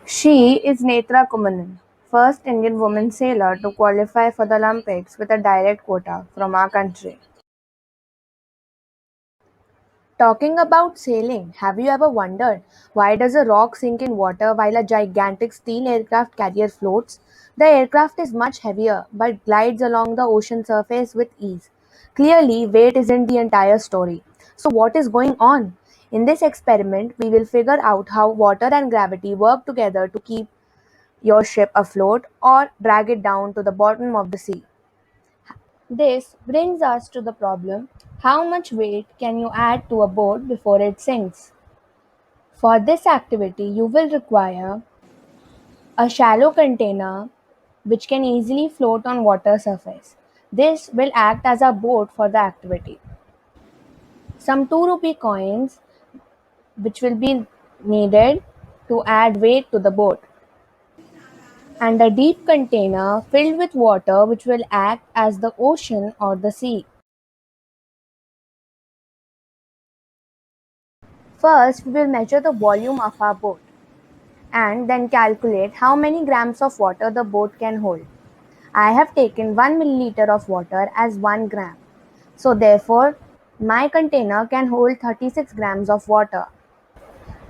She is Netra Kumanan, first Indian woman sailor to qualify for the Olympics with a direct quota from our country. Talking about sailing, have you ever wondered why does a rock sink in water while a gigantic steel aircraft carrier floats? The aircraft is much heavier but glides along the ocean surface with ease. Clearly, weight isn't the entire story. So what is going on? In this experiment, we will figure out how water and gravity work together to keep your ship afloat or drag it down to the bottom of the sea. This brings us to the problem: how much weight can you add to a boat before it sinks? For this activity, you will require a shallow container which can easily float on water surface. This will act as a boat for the activity. Some 2 rupee coins which will be needed to add weight to the boat, and a deep container filled with water which will act as the ocean or the sea. First, we will measure the volume of our boat and then calculate how many grams of water the boat can hold. I have taken 1 milliliter of water as 1 gram. So therefore, my container can hold 36 grams of water.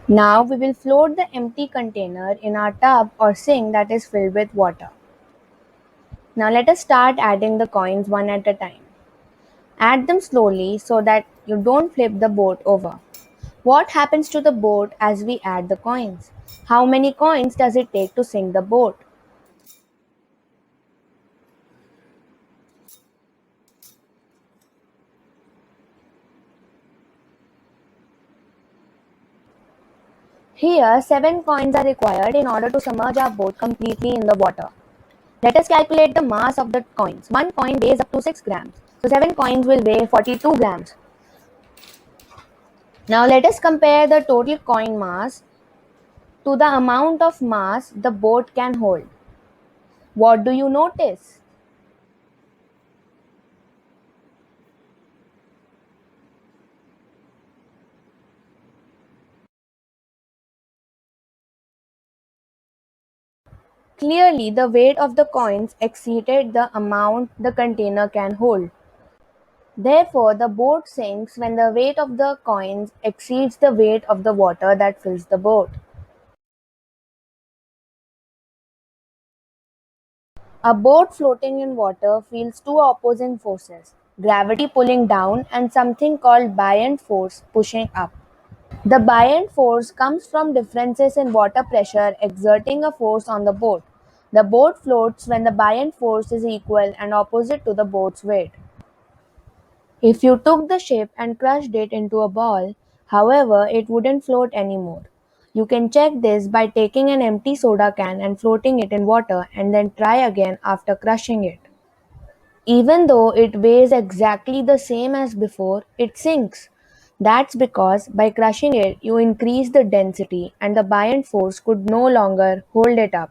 Now we will float the empty container in our tub or sink that is filled with water. Now let us start adding the coins one at a time. Add them slowly so that you don't flip the boat over. What happens to the boat as we add the coins? How many coins does it take to sink the boat? Here, 7 coins are required in order to submerge our boat completely in the water. Let us calculate the mass of the coins. One coin weighs up to 6 grams. So 7 coins will weigh 42 grams. Now let us compare the total coin mass to the amount of mass the boat can hold. What do you notice? Clearly, the weight of the coins exceeded the amount the container can hold. Therefore, the boat sinks when the weight of the coins exceeds the weight of the water that fills the boat. A boat floating in water feels two opposing forces: gravity pulling down and something called buoyant force pushing up. The buoyant force comes from differences in water pressure exerting a force on the boat. The boat floats when the buoyant force is equal and opposite to the boat's weight. If you took the ship and crushed it into a ball, however, it wouldn't float anymore. You can check this by taking an empty soda can and floating it in water and then try again after crushing it. Even though it weighs exactly the same as before, it sinks. That's because by crushing it, you increase the density and the buoyant force could no longer hold it up.